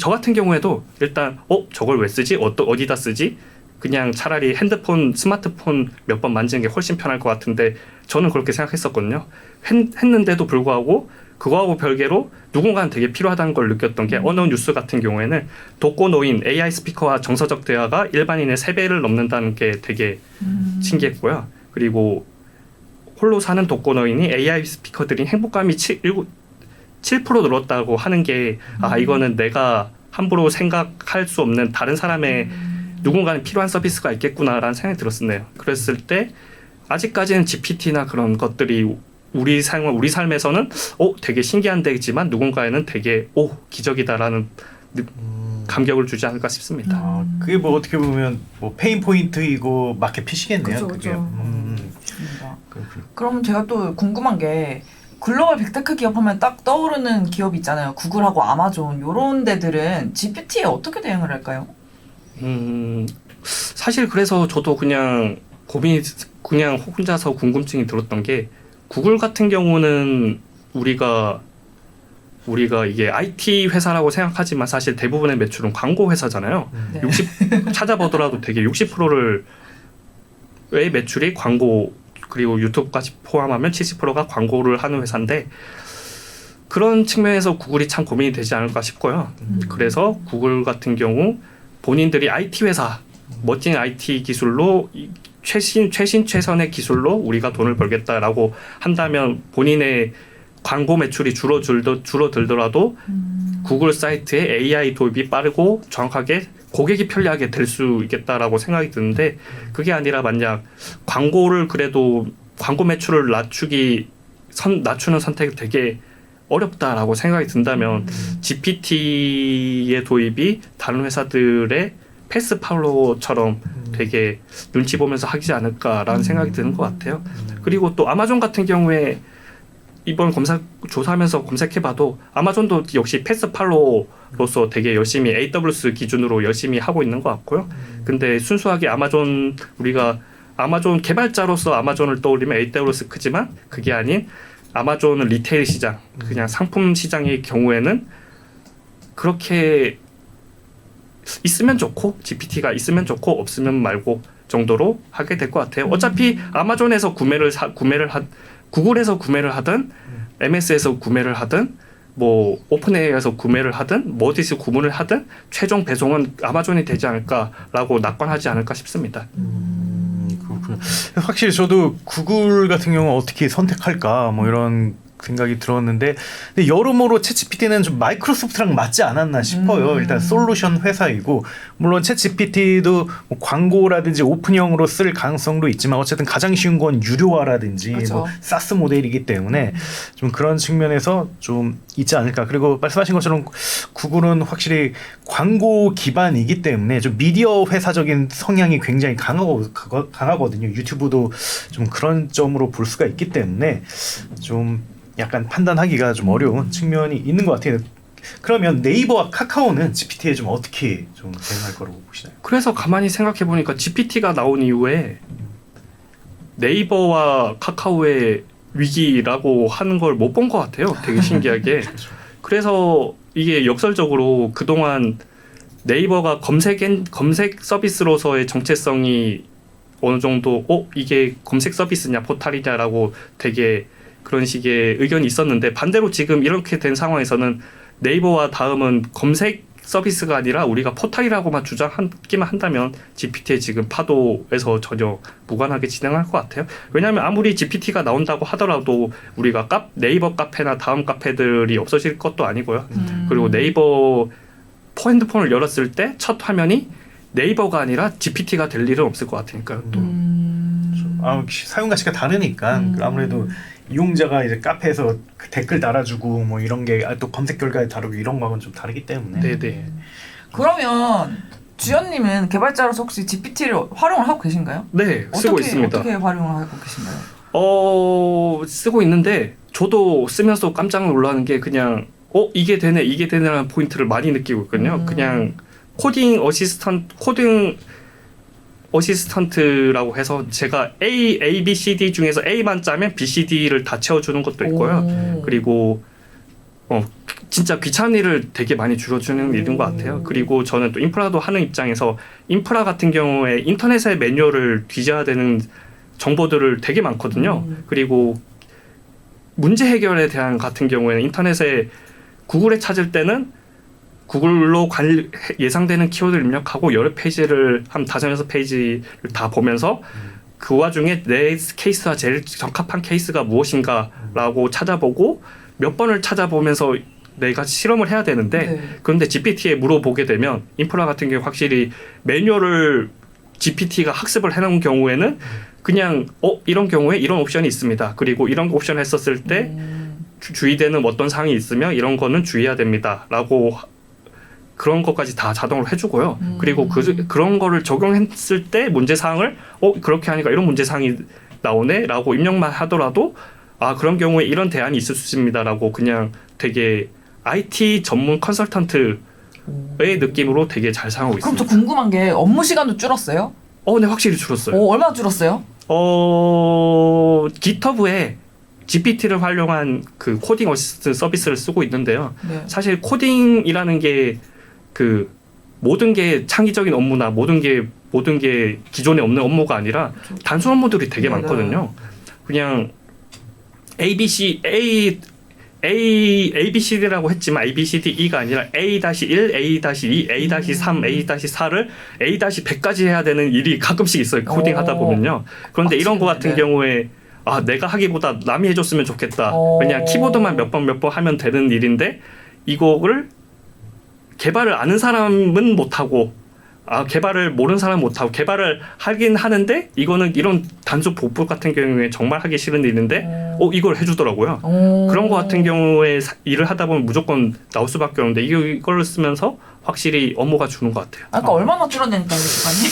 저 같은 경우에도 일단 저걸 왜 쓰지? 어디다 쓰지? 그냥 차라리 스마트폰 몇 번 만지는 게 훨씬 편할 것 같은데 저는 그렇게 생각했었거든요. 했는데도 불구하고 그거하고 별개로 누군가는 되게 필요하다는 걸 느꼈던 게 어느 뉴스 같은 경우에는 독거노인 AI 스피커와 정서적 대화가 일반인의 3배를 넘는다는 게 되게 신기했고요. 그리고 홀로 사는 독거노인이 AI 스피커들이 행복감이 7% 늘었다고 하는 게 이거는 내가 함부로 생각할 수 없는 다른 사람의 누군가는 필요한 서비스가 있겠구나라는 생각이 들었었네요. 그랬을 때 아직까지는 GPT나 그런 것들이 우리 삶에서는 되게 신기한 데지만 누군가에는 되게 기적이다라는 감격을 주지 않을까 싶습니다. 그게 뭐 어떻게 보면 뭐 페인 포인트이고 마켓 핏이겠네요. 그렇죠. 그러면 제가 또 궁금한 게 글로벌 빅테크 기업하면 딱 떠오르는 기업 있잖아요. 구글하고 아마존 이런 데들은 GPT에 어떻게 대응을 할까요? 사실 그래서 저도 그냥 혼자서 궁금증이 들었던 게 구글 같은 경우는 우리가 이게 IT 회사라고 생각하지만 사실 대부분의 매출은 광고 회사잖아요. 네. 찾아보더라도 되게 60%의 매출이 광고 그리고 유튜브까지 포함하면 70%가 광고를 하는 회사인데 그런 측면에서 구글이 참 고민이 되지 않을까 싶고요. 그래서 구글 같은 경우 본인들이 IT 회사 멋진 IT 기술로 최선의 기술로 우리가 돈을 벌겠다라고 한다면 본인의 광고 매출이 줄어들더라도 구글 사이트에 AI 도입이 빠르고 정확하게 고객이 편리하게 될 수 있겠다라고 생각이 드는데 그게 아니라 만약 광고를 그래도 광고 매출을 낮추는 선택이 되게 어렵다라고 생각이 든다면 GPT의 도입이 다른 회사들의 패스 팔로우처럼 되게 눈치 보면서 하지 않을까라는 생각이 드는 것 같아요. 그리고 또 아마존 같은 경우에 이번 조사하면서 검색해봐도 아마존도 역시 패스 팔로우로서 되게 열심히 AWS 기준으로 열심히 하고 있는 것 같고요. 근데 순수하게 우리가 아마존 개발자로서 아마존을 떠올리면 AWS 크지만 그게 아닌 아마존은 리테일 시장, 그냥 상품 시장의 경우에는 그렇게 있으면 좋고 GPT가 있으면 좋고 없으면 말고 정도로 하게 될 것 같아요. 어차피 아마존에서 구글에서 구매를 하든 MS에서 구매를 하든 뭐 오픈AI에서 구매를 하든 뭐 어디서 구매를 하든 최종 배송은 아마존이 되지 않을까라고 낙관하지 않을까 싶습니다. 그렇군요. 확실히 저도 구글 같은 경우 어떻게 선택할까 뭐 이런 생각이 들었는데 근데 여러모로 챗GPT는 좀 마이크로소프트랑 맞지 않았나 싶어요. 일단 솔루션 회사이고 물론 챗GPT도 뭐 광고라든지 오픈형으로 쓸 가능성도 있지만 어쨌든 가장 쉬운 건 유료화라든지 그렇죠. 뭐 사스 모델이기 때문에 좀 그런 측면에서 좀 있지 않을까. 그리고 말씀하신 것처럼 구글은 확실히 광고 기반이기 때문에 좀 미디어 회사적인 성향이 굉장히 강하거든요. 유튜브도 좀 그런 점으로 볼 수가 있기 때문에 좀 약간 판단하기가 좀 어려운 측면이 있는 것 같아요. 그러면 네이버와 카카오는 GPT에 좀 어떻게 좀 대응할 거라고 보시나요? 그래서 가만히 생각해 보니까 GPT가 나온 이후에 네이버와 카카오의 위기라고 하는 걸 못 본 것 같아요. 되게 신기하게. 그래서 이게 역설적으로 그동안 네이버가 검색 서비스로서의 정체성이 어느 정도 이게 검색 서비스냐 포탈이냐라고 되게 그런 식의 의견이 있었는데 반대로 지금 이렇게 된 상황에서는 네이버와 다음은 검색 서비스가 아니라 우리가 포탈이라고만 주장하기만 한다면 GPT의 지금 파도에서 전혀 무관하게 진행할 것 같아요. 왜냐하면 아무리 GPT가 나온다고 하더라도 우리가 네이버 카페나 다음 카페들이 없어질 것도 아니고요. 그리고 네이버 핸드폰을 열었을 때 첫 화면이 네이버가 아니라 GPT가 될 일은 없을 것 같으니까요. 또. 사용 가치가 다르니까 아무래도 이용자가 이제 카페에서 그 댓글 달아주고 뭐 이런 게 또 검색 결과에 다르고 이런 거하고는 좀 다르기 때문에. 네네. 그러면 주연님은 개발자로서 혹시 GPT를 활용을 하고 계신가요? 네, 쓰고 있습니다. 어떻게 활용을 하고 계신가요? 쓰고 있는데 저도 쓰면서 깜짝 놀라는 게 그냥 이게 되네라는 포인트를 많이 느끼고 있거든요. 그냥 코딩 어시스턴트라고 해서 제가 A, B, C, D 중에서 A만 짜면 B, C, D를 다 채워주는 것도 있고요. 그리고 진짜 귀찮은 일을 되게 많이 줄여주는 일인 것 같아요. 그리고 저는 또 인프라도 하는 입장에서 인프라 같은 경우에 인터넷의 매뉴얼을 뒤져야 되는 정보들을 되게 많거든요. 그리고 문제 해결에 대한 같은 경우에는 인터넷에 구글에 찾을 때는 구글로 예상되는 키워드를 입력하고 여러 페이지를 한 5-6페이지를 다 보면서 그 와중에 내 케이스와 제일 적합한 케이스가 무엇인가라고 찾아보고 몇 번을 찾아보면서 내가 실험을 해야 되는데 그런데 GPT에 물어보게 되면 인프라 같은 경우 확실히 매뉴얼을 GPT가 학습을 해놓은 경우에는 그냥 이런 경우에 이런 옵션이 있습니다. 그리고 이런 옵션을 했었을 때 주의되는 어떤 사항이 있으면 이런 거는 주의해야 됩니다. 라고 그런 것까지 다 자동으로 해주고요. 그리고 그런 거를 적용했을 때 문제사항을 그렇게 하니까 이런 문제사항이 나오네? 라고 입력만 하더라도 그런 경우에 이런 대안이 있을 수 있습니다. 라고 그냥 되게 IT 전문 컨설턴트의 느낌으로 되게 잘 사용하고 그럼 있습니다. 저 궁금한 게 업무 시간도 줄었어요? 네, 확실히 줄었어요. 얼마나 줄었어요? GitHub에 GPT를 활용한 그 코딩 어시스트 서비스를 쓰고 있는데요. 네. 사실 코딩이라는 게 그 모든 게 창의적인 업무나 모든 게 기존에 없는 업무가 아니라 단순 업무들이 되게 많거든요. 그냥 ABCD라고 했지만 ABCDE가 아니라 A-1, A-2, A-3, A-4를 A-100까지 해야 되는 일이 가끔씩 있어요. 코딩 하다 보면요. 그런데 이런 거 같은 네. 경우에 내가 하기보다 남이 해줬으면 좋겠다. 그냥 키보드만 몇 번 하면 되는 일인데 이거를 개발을 아는 사람은 못하고 개발을 모르는 사람은 못하고 개발을 하긴 하는데 이거는 이런 단순 복붙 같은 경우에 정말 하기 싫은 일인데 이걸 해주더라고요. 그런 거 같은 경우에 일을 하다 보면 무조건 나올 수밖에 없는데 이걸 쓰면서 확실히 업무가 주는 것 같아요. 아까 얼마나 줄어드니까 시간이?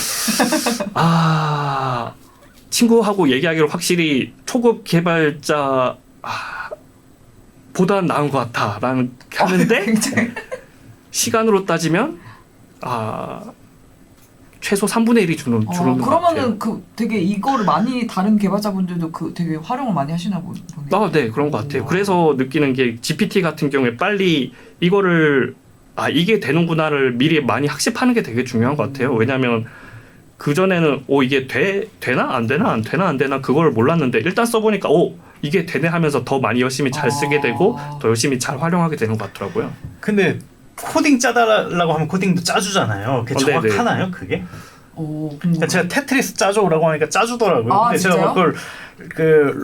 친구하고 얘기하기로 확실히 초급 개발자 보다 나은 것 같다라는 하는데 굉장히. 시간으로 따지면 최소 3분의 1이 주는 것 같아요. 그러면은 되게 이거를 많이 다른 개발자분들도 되게 활용을 많이 하시나 보네요. 네, 그런 것 같아요. 그래서 느끼는 게 GPT 같은 경우에 빨리 이거를 이게 되는구나를 미리 많이 학습하는 게 되게 중요한 것 같아요. 왜냐하면 그 전에는 이게 되나 안 되나 그걸 몰랐는데 일단 써보니까 이게 되네 하면서 더 많이 열심히 잘 쓰게 되고 더 열심히 잘 활용하게 되는 것 같더라고요. 근데 코딩 짜달라고 하면 코딩도 짜주잖아요. 그게 정확하나요? 그게? 궁금해. 제가 테트리스 짜줘라고 하니까 짜주더라고요. 근데 진짜요? 제가 그걸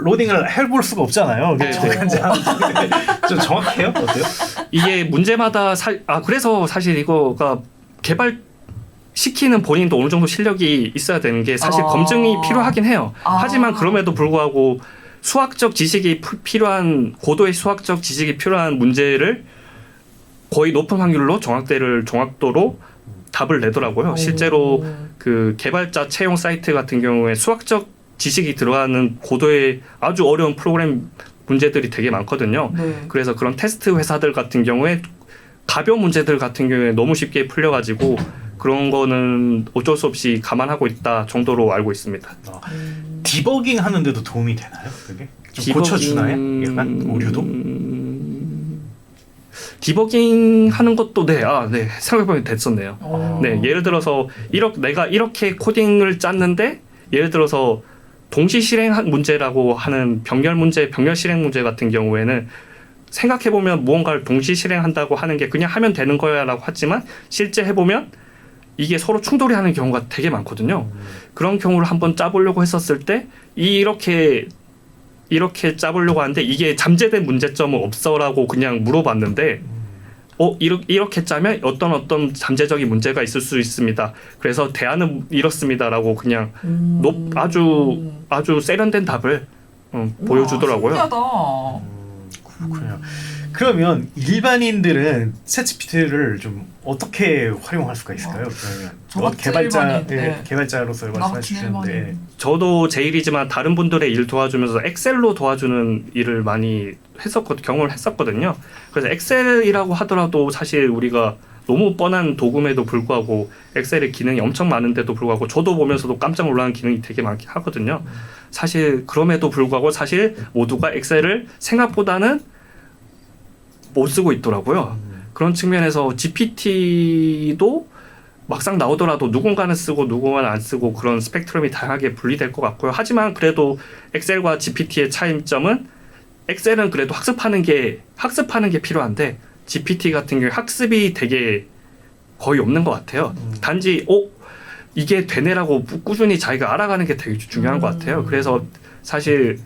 로딩을 해볼 수가 없잖아요. 네, 정확한지 좀 정확해요? 어때요? 이게 문제마다 그래서 사실 이거가 개발 시키는 본인도 어느 정도 실력이 있어야 되는 게 사실 검증이 필요하긴 해요. 하지만 그럼에도 불구하고 수학적 지식이 필요한 고도의 수학적 지식이 필요한 문제를 거의 높은 확률로 정확도로 답을 내더라고요. 실제로 그 개발자 채용 사이트 같은 경우에 수학적 지식이 들어가는 고도의 아주 어려운 프로그램 문제들이 되게 많거든요. 네. 그래서 그런 테스트 회사들 같은 경우에 가벼운 문제들 같은 경우에 너무 쉽게 풀려가지고 그런 거는 어쩔 수 없이 감안하고 있다 정도로 알고 있습니다. 디버깅 하는데도 도움이 되나요? 그게? 좀 고쳐주나요? 약간 오류도? 디버깅 하는 것도 네 생각해보면 됐었네요. 네, 예를 들어서 내가 이렇게 코딩을 짰는데 예를 들어서 동시 실행 문제라고 하는 병렬 실행 문제 같은 경우에는 생각해보면 무언가를 동시 실행한다고 하는 게 그냥 하면 되는 거야라고 하지만 실제 해보면 이게 서로 충돌이 하는 경우가 되게 많거든요. 그런 경우를 한번 짜보려고 했었을 때 이렇게 짜보려고 하는데 이게 잠재된 문제점은 없어라고 그냥 물어봤는데 이렇게 짜면 어떤 잠재적인 문제가 있을 수 있습니다. 그래서 대안은 이렇습니다라고 그냥 아주 세련된 답을 보여주더라고요. 신기하다. 그렇군요. 그러면 일반인들은 챗GPT를 좀 어떻게 활용할 수가 있을까요? 그러면 개발자로서 말씀해 주셨는데 저도 제일이지만 다른 분들의 일 도와주면서 엑셀로 도와주는 일을 많이 경험을 했었거든요. 그래서 엑셀이라고 하더라도 사실 우리가 너무 뻔한 도구임에도 불구하고 엑셀의 기능이 엄청 많은데도 불구하고 저도 보면서도 깜짝 놀라는 기능이 되게 많긴 하거든요. 사실 그럼에도 불구하고 사실 모두가 엑셀을 생각보다는 못 쓰고 있더라고요. 그런 측면에서 GPT도 막상 나오더라도 누군가는 쓰고 누군가는 안 쓰고 그런 스펙트럼이 다양하게 분리될 것 같고요. 하지만 그래도 엑셀과 GPT의 차이점은 엑셀은 그래도 학습하는 게 필요한데 GPT 같은 경우에 학습이 되게 거의 없는 것 같아요. 단지 이게 되네라고 꾸준히 자기가 알아가는 게 되게 중요한 것 같아요. 그래서 사실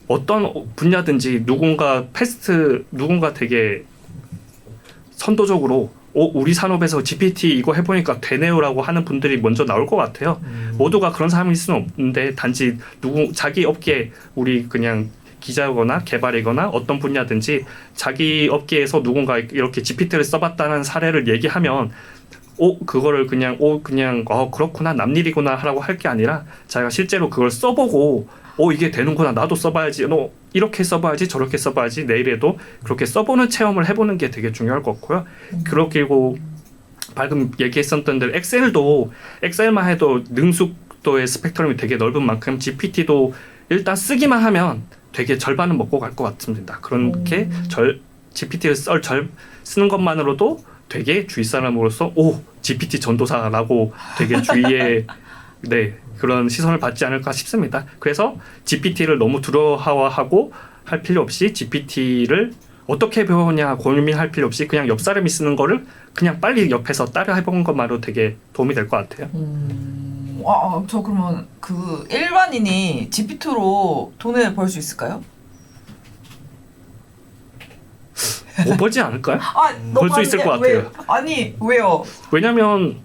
어떤 분야든지 누군가 되게 선도적으로 우리 산업에서 GPT 이거 해보니까 되네요라고 하는 분들이 먼저 나올 것 같아요. 모두가 그런 사람일 수는 없는데 단지 자기 업계 우리 그냥 기자거나 개발이거나 어떤 분야든지 자기 업계에서 누군가 이렇게 GPT를 써봤다는 사례를 얘기하면 그거를 그냥 그렇구나 남일이구나 하라고 할 게 아니라 자기가 실제로 그걸 써보고 이게 되는구나 나도 써봐야지 이렇게 써봐야지 저렇게 써봐야지 내일에도 그렇게 써보는 체험을 해보는 게 되게 중요할 것 같고요. 그리고 방금 얘기했었던 대로 엑셀만 해도 능숙도의 스펙트럼이 되게 넓은 만큼 GPT도 일단 쓰기만 하면 되게 절반은 먹고 갈 것 같습니다. 그렇게 GPT를 쓰는 것만으로도 되게 주위 사람으로서 GPT 전도사라고 되게 주위에 그런 시선을 받지 않을까 싶습니다. 그래서 GPT를 너무 두려워하고 할 필요 없이 GPT를 어떻게 배우냐 고민할 필요 없이 그냥 옆 사람이 쓰는 거를 그냥 빨리 옆에서 따라 해보는 것만으로 되게 도움이 될 것 같아요. 저 그러면 그 일반인이 GPT로 돈을 벌 수 있을까요? 못 벌지 않을까요? 너무 벌수 있을 것 같아요. 아니 왜요? 왜냐면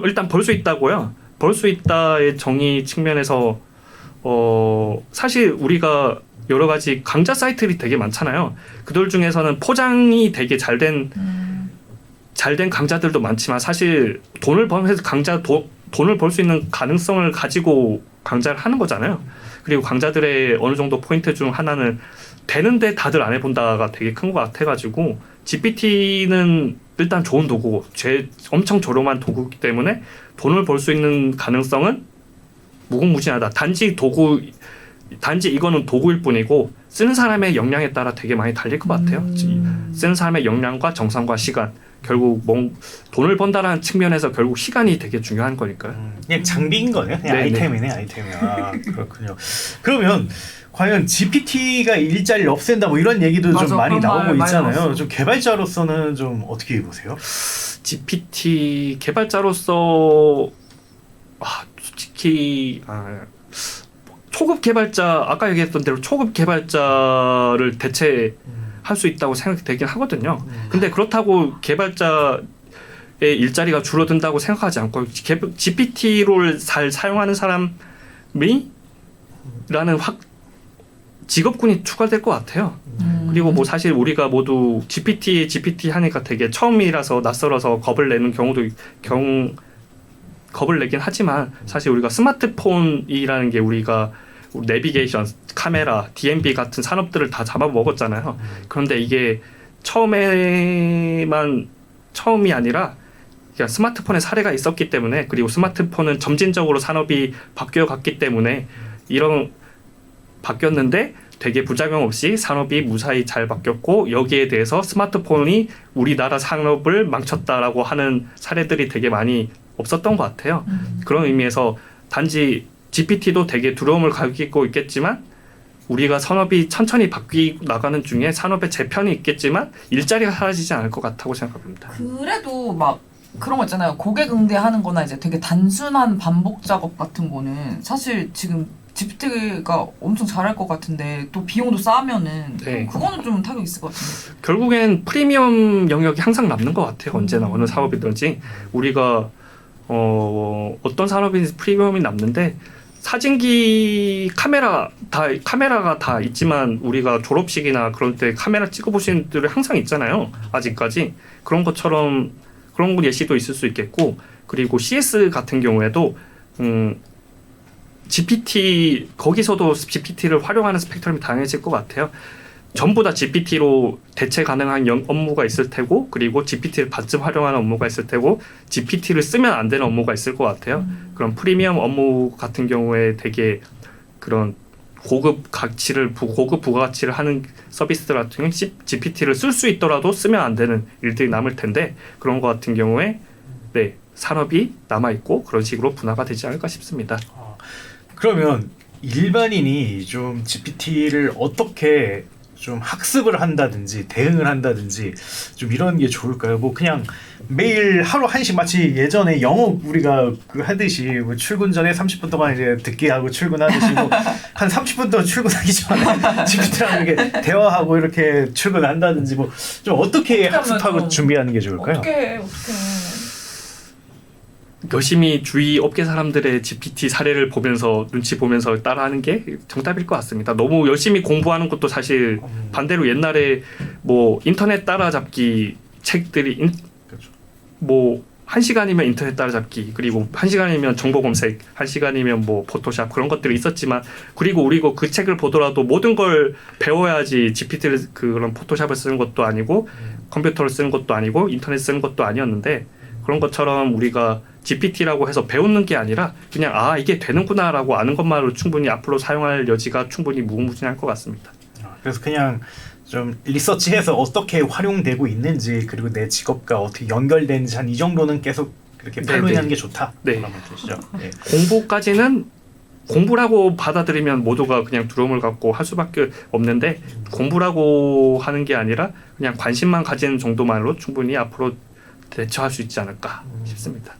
일단 벌 수 있다고요. 벌 수 있다의 정의 측면에서 사실 우리가 여러 가지 강좌 사이트들이 되게 많잖아요. 그들 중에서는 포장이 되게 잘된 강좌들도 많지만 사실 돈을 벌면서 돈을 벌 수 있는 가능성을 가지고 강좌를 하는 거잖아요. 그리고 강좌들의 어느 정도 포인트 중 하나는 되는데 다들 안 해본다가 되게 큰 것 같아가지고 GPT는 일단 좋은 도구고 엄청 저렴한 도구이기 때문에 돈을 벌 수 있는 가능성은 무궁무진하다. 단지 이거는 도구일 뿐이고 쓰는 사람의 역량에 따라 되게 많이 달릴 것 같아요. 쓰는 사람의 역량과 정성과 시간, 결국 돈을 번다라는 측면에서 결국 시간이 되게 중요한 거니까요. 그냥 장비인 거네요. 그냥 아이템이네. 그렇군요. 그러면 과연 GPT가 일자리를 없앤다 뭐 이런 얘기도 맞아, 좀 많이 나오고 있잖아요. 나왔어. 좀 개발자로서는 좀 어떻게 보세요? GPT 개발자로서 솔직히 초급 개발자 아까 얘기했던 대로 초급 개발자를 대체할 수 있다고 생각이 되긴 하거든요. 근데 그렇다고 개발자의 일자리가 줄어든다고 생각하지 않고 GPT를 잘 사용하는 사람이 라는 직업군이 추가될 것 같아요. 그리고 뭐 사실 우리가 모두 GPT 하니까 되게 처음이라서 낯설어서 겁을 내긴 하지만 사실 우리가 스마트폰이라는 게 우리가 내비게이션, 카메라, DMB 같은 산업들을 다 잡아먹었잖아요. 그런데 이게 처음이 아니라 그러니까 스마트폰의 사례가 있었기 때문에 그리고 스마트폰은 점진적으로 산업이 바뀌어갔기 때문에 바뀌었는데 되게 부작용 없이 산업이 무사히 잘 바뀌었고 여기에 대해서 스마트폰이 우리나라 산업을 망쳤다라고 하는 사례들이 되게 많이 없었던 것 같아요. 그런 의미에서 단지 GPT도 되게 두려움을 가지고 있겠지만 우리가 산업이 천천히 바뀌고 나가는 중에 산업의 재편이 있겠지만 일자리가 사라지지 않을 것 같다고 생각합니다. 그래도 막 그런 거 있잖아요. 고객 응대하는 거나 이제 되게 단순한 반복 작업 같은 거는 사실 지금 GPT가 엄청 잘할 것 같은데 또 비용도 싸면은 그거는 좀 타격이 있을 것 같은데. 결국엔 프리미엄 영역이 항상 남는 것 같아요. 언제나 어느 사업이든지 우리가 어떤 산업이든지 프리미엄이 남는데 사진기 카메라가 다 있지만 우리가 졸업식이나 그런 때 카메라 찍어보시는 분들이 항상 있잖아요. 아직까지 그런 것처럼 그런 예시도 있을 수 있겠고 그리고 CS 같은 경우에도 거기서도 GPT를 활용하는 스펙트럼이 다양해질 것 같아요. 전부 다 GPT로 대체 가능한 업무가 있을 테고 그리고 GPT를 반쯤 활용하는 업무가 있을 테고 GPT를 쓰면 안 되는 업무가 있을 것 같아요. 그런 프리미엄 업무 같은 경우에 되게 그런 고급 부가가치를 하는 서비스들 같은 경우는 GPT를 쓸 수 있더라도 쓰면 안 되는 일들이 남을 텐데 그런 것 같은 경우에 산업이 남아있고 그런 식으로 분화가 되지 않을까 싶습니다. 그러면 일반인이 좀 GPT를 어떻게 좀 학습을 한다든지 대응을 한다든지 좀 이런 게 좋을까요? 뭐 그냥 매일 하루 한씩 마치 예전에 영어 우리가 하듯이 뭐 출근 전에 30분 동안 이제 듣기 하고 출근하듯이 뭐 한 30분 동안 출근하기 전에 GPT랑 이렇게 대화하고 이렇게 출근한다든지 뭐 좀 어떻게 학습하고 준비하는 게 좋을까요? 어떻게 열심히 주위 업계 사람들의 GPT 사례를 보면서 눈치 보면서 따라하는 게 정답일 것 같습니다. 너무 열심히 공부하는 것도 사실 반대로 옛날에 뭐 인터넷 따라잡기 책들이 그렇죠. 뭐 1시간이면 인터넷 따라잡기 그리고 1시간이면 정보 검색 1시간이면 뭐 포토샵 그런 것들이 있었지만 그리고 우리가 그 책을 보더라도 모든 걸 배워야지 GPT를 그런 포토샵을 쓰는 것도 아니고 컴퓨터를 쓰는 것도 아니고 인터넷 쓰는 것도 아니었는데 그런 것처럼 우리가 GPT라고 해서 배우는 게 아니라 그냥 이게 되는구나라고 아는 것만으로 충분히 앞으로 사용할 여지가 충분히 무궁무진할 것 같습니다. 그래서 그냥 좀 리서치해서 어떻게 활용되고 있는지 그리고 내 직업과 어떻게 연결되는지 한 이 정도는 계속 그렇게 네, 팔로잉하는 네. 게 좋다. 네. 그런 뜻이죠. 네. 공부까지는 공부라고 받아들이면 모두가 그냥 두려움을 갖고 할 수밖에 없는데 공부라고 하는 게 아니라 그냥 관심만 가지는 정도만으로 충분히 앞으로 대처할 수 있지 않을까 싶습니다.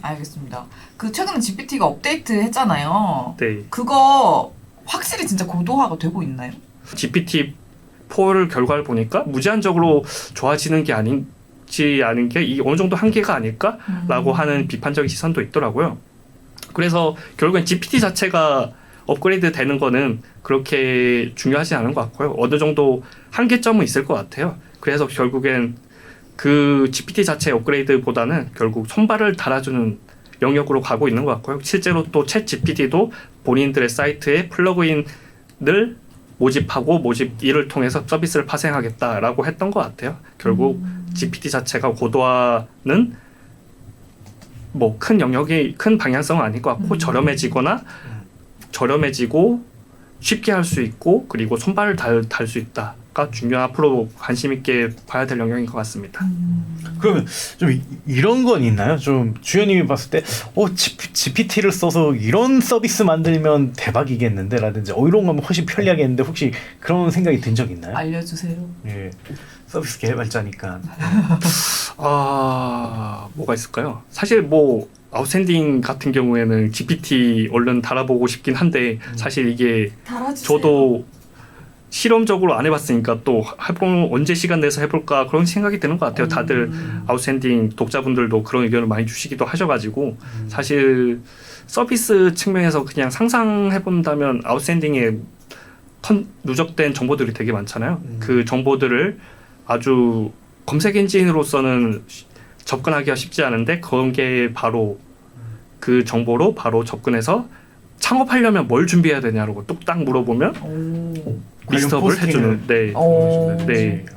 알겠습니다. 그 최근에 GPT가 업데이트 했잖아요. 네. 그거 확실히 진짜 고도화가 되고 있나요? GPT-4를 결과를 보니까 무제한적으로 좋아지는 게 아니지 않은 게 이 어느 정도 한계가 아닐까라고 하는 비판적인 시선도 있더라고요. 그래서 결국엔 GPT 자체가 업그레이드 되는 거는 그렇게 중요하지 않은 것 같고요. 어느 정도 한계점은 있을 것 같아요. 그래서 결국엔 그 GPT 자체 업그레이드보다는 결국 손발을 달아주는 영역으로 가고 있는 것 같고요. 실제로 또 챗 GPT도 본인들의 사이트에 플러그인을 모집하고 모집 이를 통해서 서비스를 파생하겠다라고 했던 것 같아요. 결국 GPT 자체가 고도화는 뭐 큰 영역이 큰 방향성은 아닐 것 같고 저렴해지고 쉽게 할 수 있고 그리고 손발을 달 수 있다가 중요한 앞으로 관심 있게 봐야 될 영역인 것 같습니다. 그러면 좀 이런 건 있나요? 좀 주연님이 봤을 때 GPT를 써서 이런 서비스 만들면 대박이겠는데 라든지 이런 거면 훨씬 편리하겠는데 혹시 그런 생각이 든 적 있나요? 알려주세요. 예. 서비스 개발자니까. 뭐가 있을까요? 사실 뭐 아웃스탠딩 같은 경우에는 GPT 얼른 달아보고 싶긴 한데 사실 이게 달아주세요. 저도 실험적으로 안 해봤으니까 또 해보면 언제 시간 내서 해볼까 그런 생각이 드는 것 같아요. 다들 아웃스탠딩 독자분들도 그런 의견을 많이 주시기도 하셔가지고 사실 서비스 측면에서 그냥 상상해본다면 아웃스탠딩에 누적된 정보들이 되게 많잖아요. 그 정보들을 아주 검색 엔진으로서는 접근하기가 쉽지 않은데 그런 게 바로 그 정보로 바로 접근해서 창업하려면 뭘 준비해야 되냐고 뚝딱 물어보면 리스트업을 해주는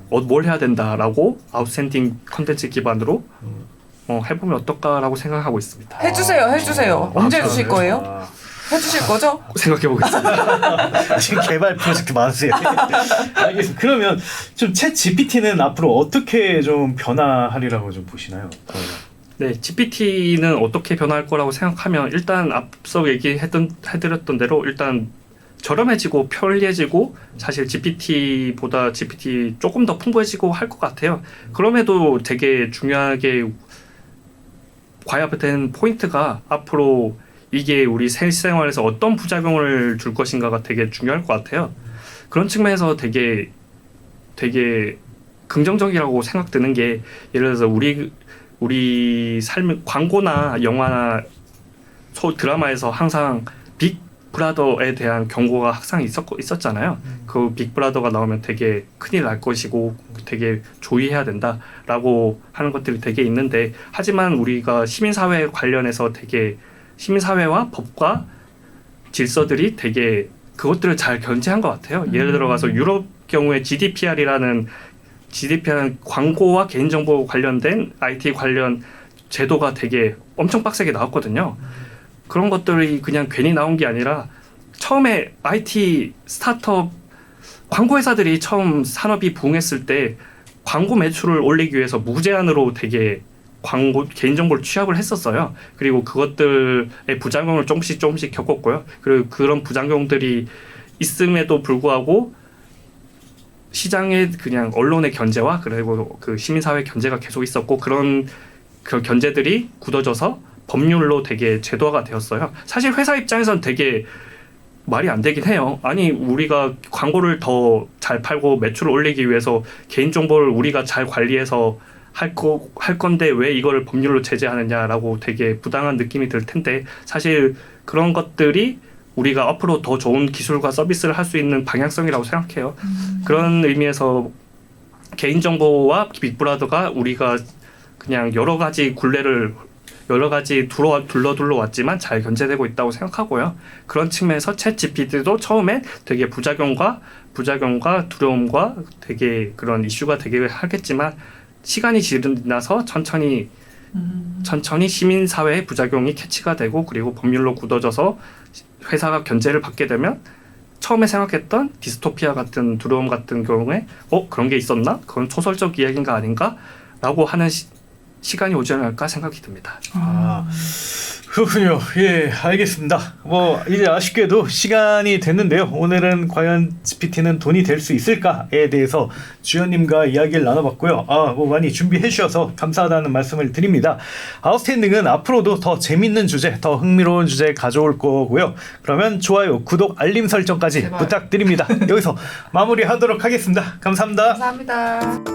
뭘 해야 된다라고 아웃스탠딩 컨텐츠 기반으로 해보면 어떨까라고 생각하고 있습니다. 해주세요. 언제 주실 거예요? 해주실 거죠? 생각해 보겠습니다. 지금 개발 프로젝트 많으세요. 알겠습니다. 그러면 좀 챗 GPT는 앞으로 어떻게 좀 변화하리라고 좀 보시나요? 네, GPT는 어떻게 변화할 거라고 생각하면 일단 앞서 해드렸던 대로 일단 저렴해지고 편리해지고 사실 GPT보다 GPT 조금 더 풍부해지고 할 것 같아요. 그럼에도 되게 중요하게 과연 포인트가 앞으로 이게 우리 실생활에서 어떤 부작용을 줄 것인가가 되게 중요할 것 같아요. 그런 측면에서 되게 긍정적이라고 생각드는 게 예를 들어서 우리 삶 광고나 영화나 드라마에서 항상 빅 브라더에 대한 경고가 항상 있었잖아요. 그 빅 브라더가 나오면 되게 큰일 날 것이고 되게 조의해야 된다라고 하는 것들이 되게 있는데 하지만 우리가 시민사회 관련해서 되게 시민사회와 법과 질서들이 되게 그것들을 잘 견제한 것 같아요. 예를 들어가서 유럽 경우에 GDPR이라는 광고와 개인정보 관련된 IT 관련 제도가 되게 엄청 빡세게 나왔거든요. 그런 것들이 그냥 괜히 나온 게 아니라 처음에 IT 스타트업 광고 회사들이 처음 산업이 부흥했을 때 광고 매출을 올리기 위해서 무제한으로 되게 광고 개인정보를 취합을 했었어요. 그리고 그것들의 부작용을 조금씩 겪었고요. 그리고 그런 부작용들이 있음에도 불구하고 시장의 그냥 언론의 견제와 그리고 그 시민사회 견제가 계속 있었고 그런 그 견제들이 굳어져서 법률로 되게 제도화가 되었어요. 사실 회사 입장에서는 되게 말이 안 되긴 해요. 아니 우리가 광고를 더 잘 팔고 매출을 올리기 위해서 개인정보를 우리가 잘 관리해서 할 건데 왜 이거를 법률로 제재하느냐라고 되게 부당한 느낌이 들 텐데 사실 그런 것들이 우리가 앞으로 더 좋은 기술과 서비스를 할 수 있는 방향성이라고 생각해요. 그런 의미에서 개인정보와 빅브라더가 우리가 그냥 여러 가지 둘러 왔지만 잘 견제되고 있다고 생각하고요. 그런 측면에서 챗 GPT도 처음에 되게 부작용과 두려움과 되게 그런 이슈가 되게 하겠지만 시간이 지나서 천천히 시민사회의 부작용이 캐치가 되고 그리고 법률로 굳어져서 회사가 견제를 받게 되면 처음에 생각했던 디스토피아 같은 두려움 같은 경우에 그런 게 있었나? 그건 초설적 이야기인가 아닌가? 라고 하는 시간이 오지 않을까 생각이 듭니다. 아, 그렇군요. 예, 알겠습니다. 뭐 이제 아쉽게도 시간이 됐는데요. 오늘은 과연 GPT는 돈이 될 수 있을까에 대해서 주연님과 이야기를 나눠봤고요. 뭐 많이 준비해 주셔서 감사하다는 말씀을 드립니다. 아웃스탠딩은 앞으로도 더 재밌는 주제, 더 흥미로운 주제 가져올 거고요. 그러면 좋아요, 구독, 알림 설정까지 제발. 부탁드립니다. 여기서 마무리하도록 하겠습니다. 감사합니다. 감사합니다.